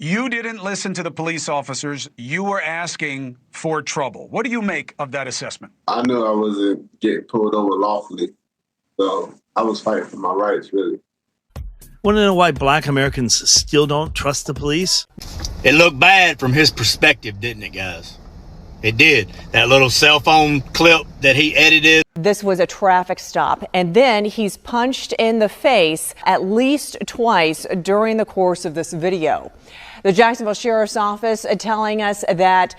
You didn't listen to the police officers. You were asking for trouble. What do you make of that assessment? I knew I wasn't getting pulled over lawfully, so I was fighting for my rights, really. Want to know why black Americans still don't trust the police? It looked bad from his perspective, didn't it, guys? It did. That little cell phone clip that he edited. This was a traffic stop, and then he's punched in the face at least twice during the course of this video. The Jacksonville Sheriff's Office telling us that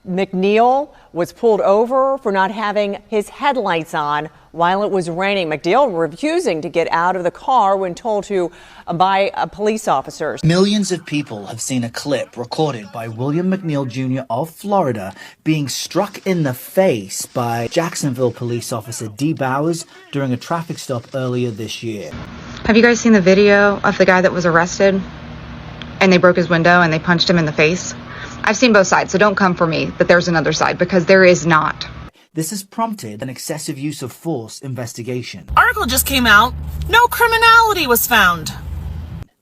McNeil was pulled over for not having his headlights on while it was raining. McNeil refusing to get out of the car when told to by police officers. Millions of people have seen a clip recorded by William McNeil Jr. of Florida being struck in the face by Jacksonville police officer D. Bowers during a traffic stop earlier this year. Have you guys seen the video of the guy that was arrested and they broke his window and they punched him in the face? I've seen both sides, so don't come for me that there's another side, because there is not. This has prompted an excessive use of force investigation. Article just came out. No criminality was found.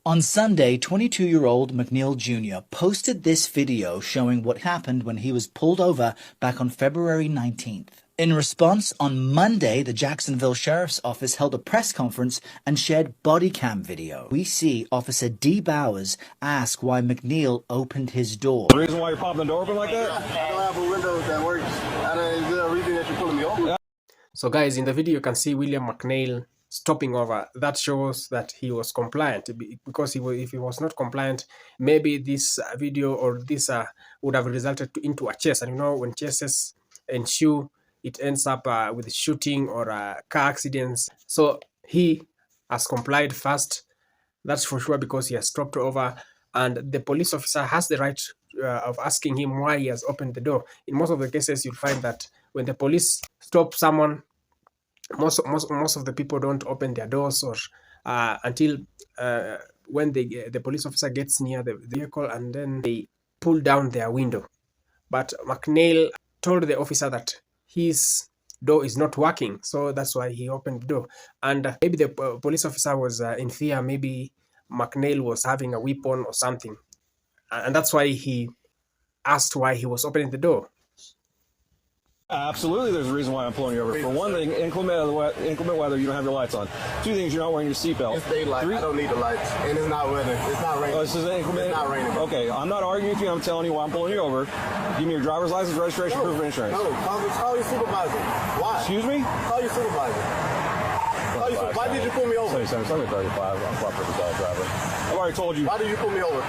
On Sunday, 22-year-old McNeil Jr. posted this video showing what happened when he was pulled over back on February 19th. In response, on Monday, the Jacksonville Sheriff's Office held a press conference and shared body cam video. We see Officer D. Bowers ask why McNeil opened his door. The reason why you're popping the door open like that? I don't have a window that works. Is there a reason that you're pulling me over? So guys, in the video you can see William McNeil stopping over. That shows that he was compliant, because if he was not compliant, maybe this video or this would have resulted into a chase. And you know, when chases ensue, it ends up with shooting or car accidents. So he has complied first, that's for sure, because he has stopped over, and the police officer has the right of asking him why he has opened the door. In most of the cases, you'll find that when the police stop someone, most of the people don't open their doors or until when the police officer gets near the vehicle, and then they pull down their window. But McNeil told the officer that his door is not working, so that's why he opened the door. And maybe the police officer was in fear. Maybe McNeil was having a weapon or something, and that's why he asked why he was opening the door. Absolutely, there's a reason why I'm pulling you over. For one thing, inclement weather, you don't have your lights on. Two things, you're not wearing your seatbelt. It's daylight. I don't need the lights, and it's not weather. It's not raining. Oh, this is inclement? It's not raining. Okay, I'm not arguing with you. I'm telling you why I'm pulling you over. Give me your driver's license, registration, proof of insurance. No, call your supervisor. Why? Excuse me? Call your supervisor. Why did you pull me over? 7735. I'm proper driver. I've already told you. Why did you pull me over?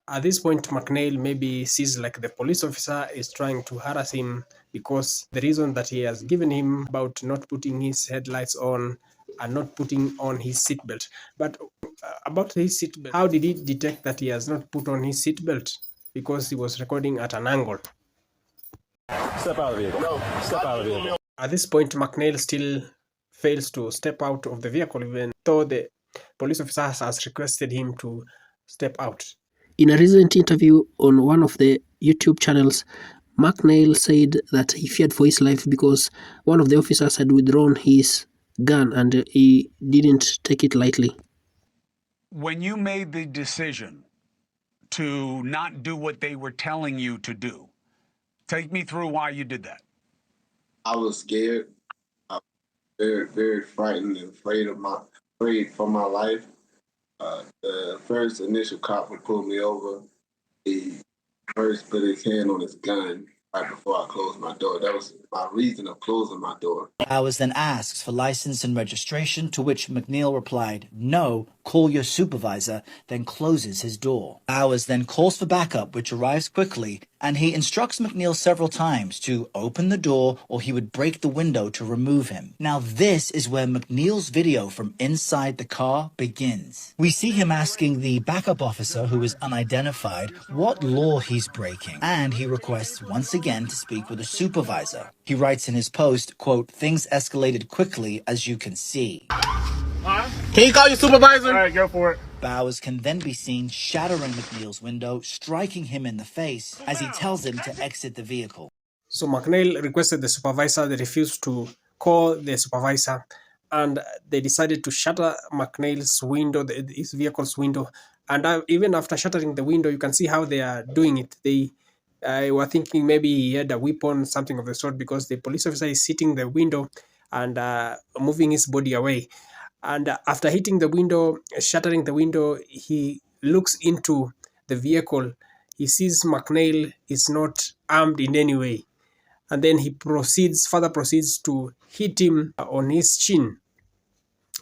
At this point, McNeil maybe sees like the police officer is trying to harass him, because the reason that he has given him about not putting his headlights on and not putting on his seatbelt. But about his seatbelt, how did he detect that he has not put on his seatbelt? Because he was recording at an angle. Step out of the vehicle. No, step out of the vehicle. At this point, McNeil still fails to step out of the vehicle, even though the police officer has requested him to step out. In a recent interview on one of the YouTube channels, McNeil said that he feared for his life because one of the officers had withdrawn his gun and he didn't take it lightly. When you made the decision to not do what they were telling you to do, take me through why you did that. I was scared. I was very, very frightened and afraid for my life. The first initial cop who pulled me over, he first put his hand on his gun right before I closed my door. That was my reason of closing my door. Bowers then asks for license and registration, to which McNeil replied, "No, call your supervisor," then closes his door. Bowers then calls for backup, which arrives quickly, and he instructs McNeil several times to open the door or he would break the window to remove him. Now this is where McNeil's video from inside the car begins. We see him asking the backup officer, who is unidentified, what law he's breaking, and he requests once again to speak with a supervisor. He writes in his post, quote, "Things escalated quickly, as you can see." Can you call your supervisor? All right, go for it. Bowers can then be seen shattering McNeil's window, striking him in the face as he tells him to exit the vehicle. So McNeil requested the supervisor. They refused to call the supervisor, and they decided to shatter McNeil's window, his vehicle's window, And even after shattering the window, you can see how they are doing it. They were thinking maybe he had a weapon, something of the sort, because the police officer is sitting the window and moving his body away. And after hitting the window, shattering the window, he looks into the vehicle. He sees McNeil is not armed in any way. And then he further proceeds to hit him on his chin.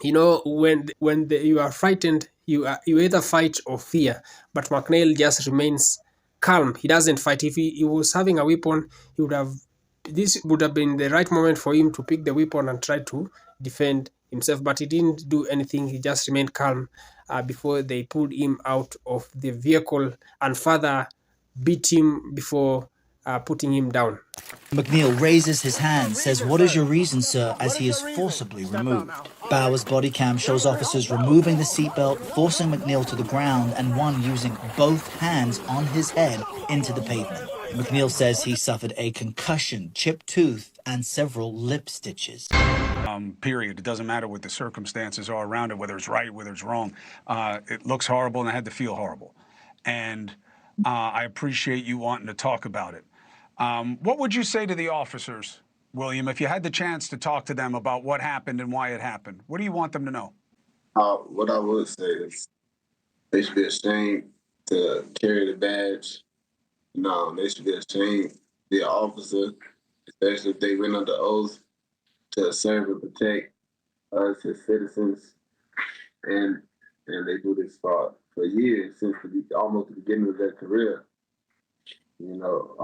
You know, when you are frightened, you either fight or fear. But McNeil just remains calm. He doesn't fight. If he was having a weapon, this would have been the right moment for him to pick the weapon and try to defend himself. But he didn't do anything. He just remained calm before they pulled him out of the vehicle and further beat him before putting him down. McNeil raises his hand, says, "What is your reason, sir?" as he is forcibly removed. Bauer's body cam shows officers removing the seatbelt, forcing McNeil to the ground, and one using both hands on his head into the pavement. McNeil says he suffered a concussion, chipped tooth, and several lip stitches. Period. It doesn't matter what the circumstances are around it, whether it's right, whether it's wrong. It looks horrible, and I had to feel horrible. And I appreciate you wanting to talk about it. What would you say to the officers, William, if you had the chance to talk to them about what happened and why it happened? What do you want them to know? What I would say is they should be ashamed to carry the badge. No, they should be ashamed to be an officer, especially if they went under oath to serve and protect us as citizens. And they do this for years, since almost the beginning of their career. You know,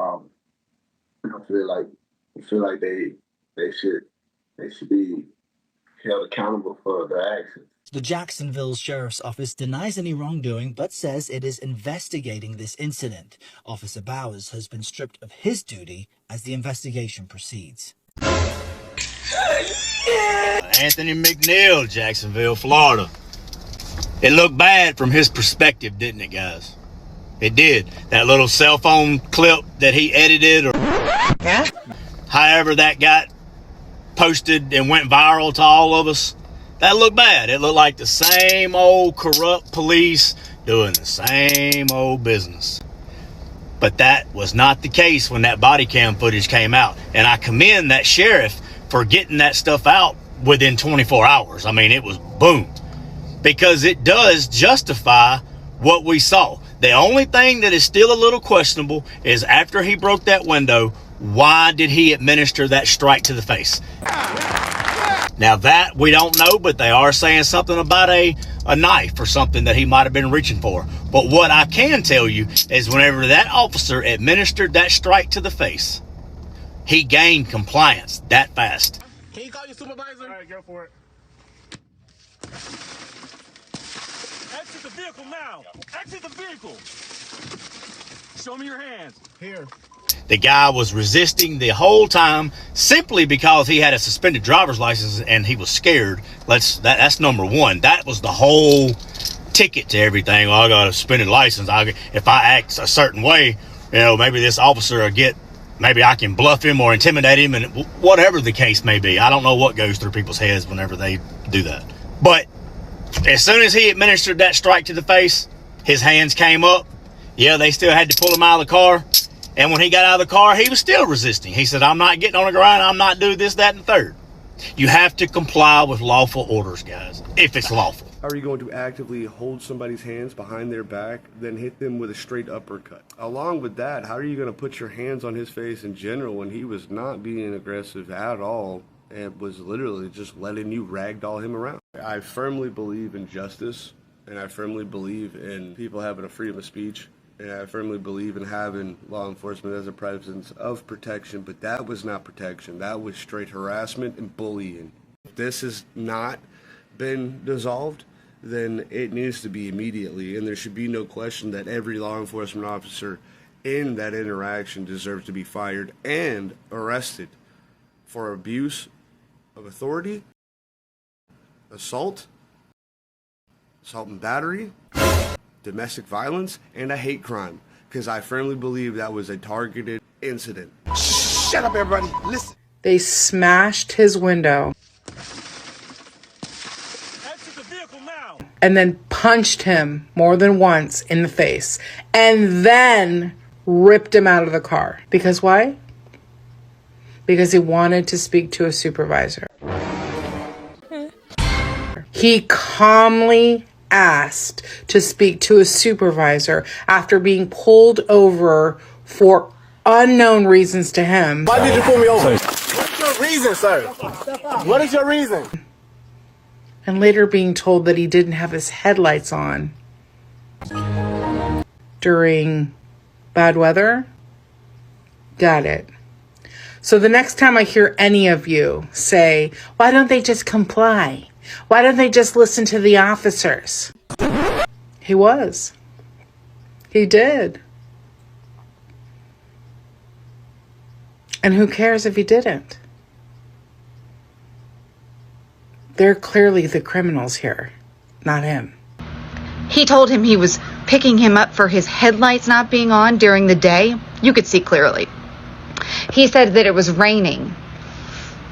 I feel like they should be held accountable for their actions. The Jacksonville Sheriff's Office denies any wrongdoing, but says it is investigating this incident. Officer Bowers has been stripped of his duty as the investigation proceeds. Anthony McNeil, Jacksonville, Florida. It looked bad from his perspective, didn't it, guys? It did. That little cell phone clip that he edited, or however that got posted and went viral to all of us, that looked bad. It looked like the same old corrupt police doing the same old business. But that was not the case when that body cam footage came out. And I commend that sheriff for getting that stuff out within 24 hours. I mean, it was boom. Because it does justify what we saw. The only thing that is still a little questionable is after he broke that window, why did he administer that strike to the face? Now that we don't know, but they are saying something about a knife or something that he might have been reaching for. But what I can tell you is whenever that officer administered that strike to the face, he gained compliance that fast. Can you call your supervisor? All right, go for it. Exit the vehicle now. Exit the vehicle. Show me your hands. Here. The guy was resisting the whole time simply because he had a suspended driver's license and he was scared. That's number one. That was the whole ticket to everything. Well, I got a suspended license. If I act a certain way, you know, maybe this officer will maybe I can bluff him or intimidate him, and whatever the case may be. I don't know what goes through people's heads whenever they do that. But as soon as he administered that strike to the face, his hands came up. Yeah, they still had to pull him out of the car. And when he got out of the car, he was still resisting. He said, I'm not getting on the ground. I'm not doing this, that, and the third. You have to comply with lawful orders, guys, if it's lawful. How are you going to actively hold somebody's hands behind their back, then hit them with a straight uppercut? Along with that, how are you going to put your hands on his face in general when he was not being aggressive at all and was literally just letting you ragdoll him around? I firmly believe in justice, and I firmly believe in people having a freedom of speech. And I firmly believe in having law enforcement as a presence of protection, but that was not protection. That was straight harassment and bullying. If this has not been dissolved, then it needs to be immediately, and there should be no question that every law enforcement officer in that interaction deserves to be fired and arrested for abuse of authority, assault and battery, domestic violence, and a hate crime, because I firmly believe that was a targeted incident. Shut up, everybody. Listen. They smashed his window Exit the vehicle now. and then punched him more than once in the face, and then ripped him out of the car. Because why? Because he wanted to speak to a supervisor. He calmly asked to speak to a supervisor after being pulled over for unknown reasons to him. Why did you pull me over? What's your reason, sir? What is your reason? And later being told that he didn't have his headlights on during bad weather. Got it. So the next time I hear any of you say, why don't they just comply? Why don't they just listen to the officers? He was. He did. And who cares if he didn't? They're clearly the criminals here, not him. He told him he was picking him up for his headlights not being on during the day. You could see clearly. He said that it was raining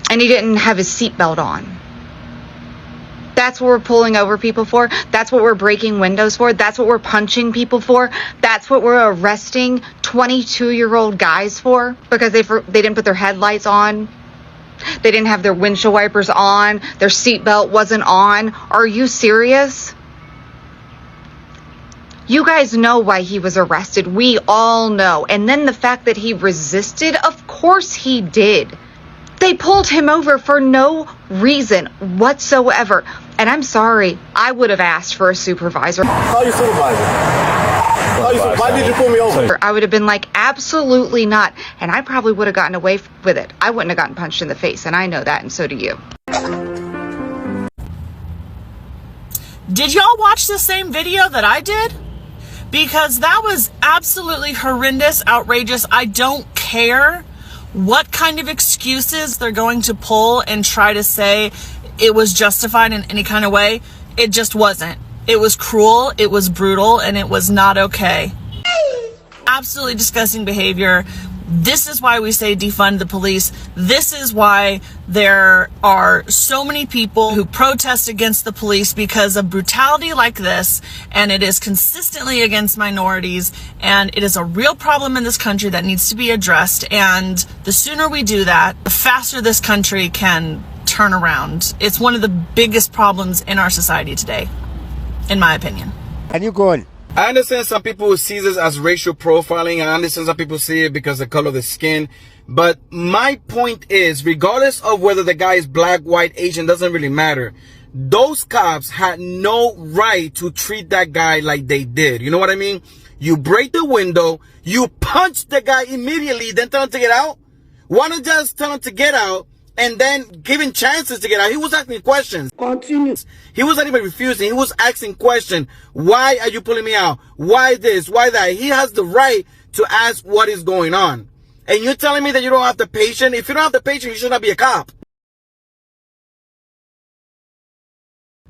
and he didn't have his seatbelt on. That's what we're pulling over people for. That's what we're breaking windows for. That's what we're punching people for. That's what we're arresting 22-year-old guys for because they didn't put their headlights on. They didn't have their windshield wipers on. Their seatbelt wasn't on. Are you serious? You guys know why he was arrested. We all know. And then the fact that he resisted, of course he did. They pulled him over for no reason whatsoever. And I'm sorry, I would have asked for a supervisor. Call your supervisor. Why did you pull me over? I would have been like, absolutely not. And I probably would have gotten away with it. I wouldn't have gotten punched in the face. And I know that, and so do you. Did y'all watch the same video that I did? Because that was absolutely horrendous, outrageous. I don't care what kind of excuses they're going to pull and try to say it was justified in any kind of way. It just wasn't. It was cruel, it was brutal, and it was not okay. Absolutely disgusting behavior. This is why we say defund the police. This is why there are so many people who protest against the police because of brutality like this, and it is consistently against minorities, and it is a real problem in this country that needs to be addressed, and the sooner we do that, the faster this country can turn around. It's one of the biggest problems in our society today, in my opinion. And you going? I understand some people see this as racial profiling. I understand some people see it because of the color of the skin. But my point is, regardless of whether the guy is black, white, Asian, doesn't really matter. Those cops had no right to treat that guy like they did. You know what I mean? You break the window, you punch the guy immediately, then tell him to get out. Why not just tell him to get out and then giving chances to get out? He was asking questions. Continue. He was not even refusing. He was asking questions. Why are you pulling me out? Why this? Why that? He has the right to ask what is going on. And you're telling me that you don't have the patience? If you don't have the patience, you should not be a cop.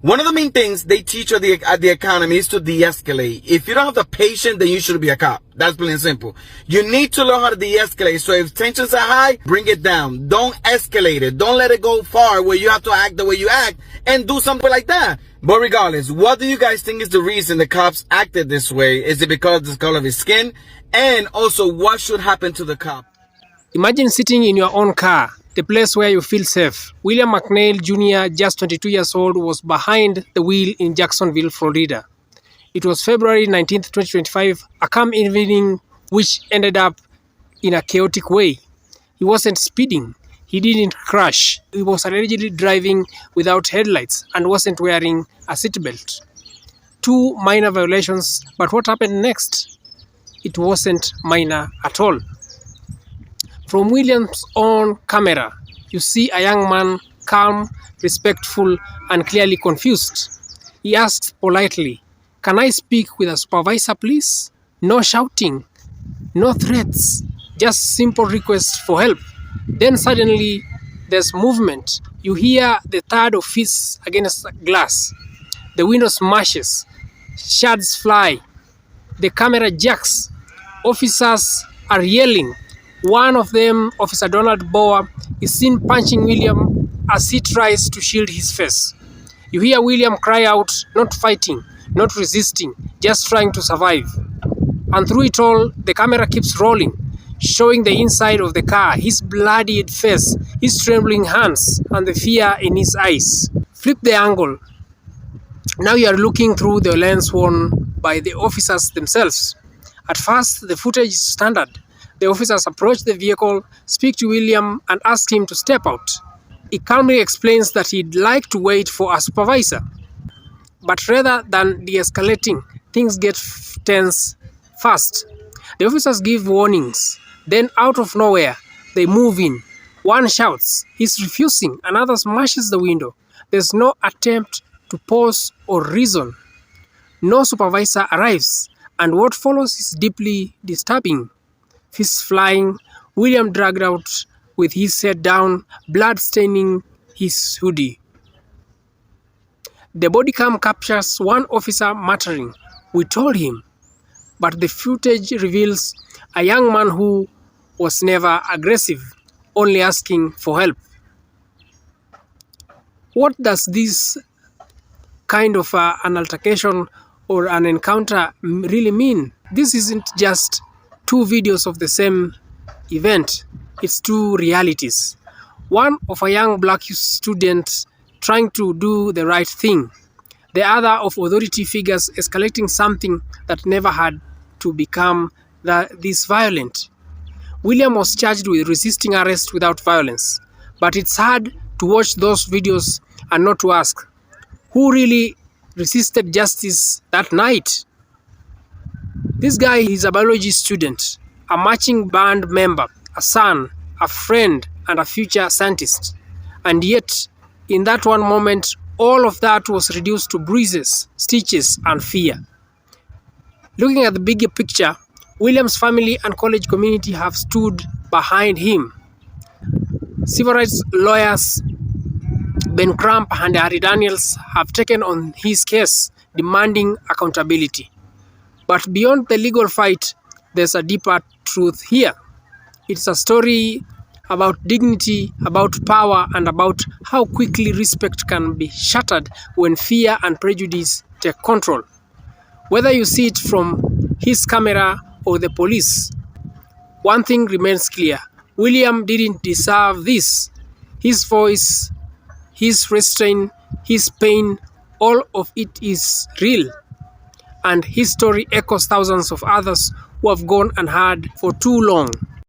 One of the main things they teach at the academy is to de-escalate. If you don't have the patience, then you shouldn't be a cop. That's plain and simple. You need to learn how to de-escalate. So if tensions are high, bring it down. Don't escalate it. Don't let it go far where you have to act the way you act and do something like that. But regardless, what do you guys think is the reason the cops acted this way? Is it because of the color of his skin? And also, what should happen to the cop? Imagine sitting in your own car, the place where you feel safe. William McNeil Jr., just 22 years old, was behind the wheel in Jacksonville, Florida. It was February 19th, 2025, a calm evening which ended up in a chaotic way. He wasn't speeding. He didn't crash. He was allegedly driving without headlights and wasn't wearing a seatbelt. 2 minor violations, but what happened next? It wasn't minor at all. From William's own camera, you see a young man, calm, respectful, and clearly confused. He asks politely, "Can I speak with a supervisor, please?" No shouting, no threats, just simple requests for help. Then suddenly, there's movement. You hear the thud of fists against glass. The window smashes. Shards fly. The camera jacks. Officers are yelling. One of them, Officer Donald Bower, is seen punching William as he tries to shield his face. You hear William cry out, not fighting, not resisting, just trying to survive. And through it all, the camera keeps rolling, showing the inside of the car, his bloodied face, his trembling hands, and the fear in his eyes. Flip the angle. Now you are looking through the lens worn by the officers themselves. At first, the footage is standard. The officers approach the vehicle, speak to William, and ask him to step out. He calmly explains that he'd like to wait for a supervisor. But rather than de-escalating, things get tense fast. The officers give warnings. Then out of nowhere, they move in. One shouts, he's refusing. Another smashes the window. There's no attempt to pause or reason. No supervisor arrives. And what follows is deeply disturbing. Fists flying, William dragged out with his head down, blood staining his hoodie. The body cam captures one officer muttering, "We told him." But the footage reveals a young man who was never aggressive, only asking for help. What does this kind of an altercation or an encounter really mean? This isn't just two videos of the same event, it's two realities. One of a young black student trying to do the right thing, the other of authority figures escalating something that never had to become this violent. William was charged with resisting arrest without violence, but it's hard to watch those videos and not to ask, who really resisted justice that night? This guy is a biology student, a marching band member, a son, a friend, and a future scientist. And yet, in that one moment, all of that was reduced to bruises, stitches, and fear. Looking at the bigger picture, William's family and college community have stood behind him. Civil rights lawyers Ben Crump and Harry Daniels have taken on his case, demanding accountability. But beyond the legal fight, there's a deeper truth here. It's a story about dignity, about power, and about how quickly respect can be shattered when fear and prejudice take control. Whether you see it from his camera or the police, one thing remains clear. William didn't deserve this. His voice, his restraint, his pain, all of it is real. And his story echoes thousands of others who have gone unheard for too long.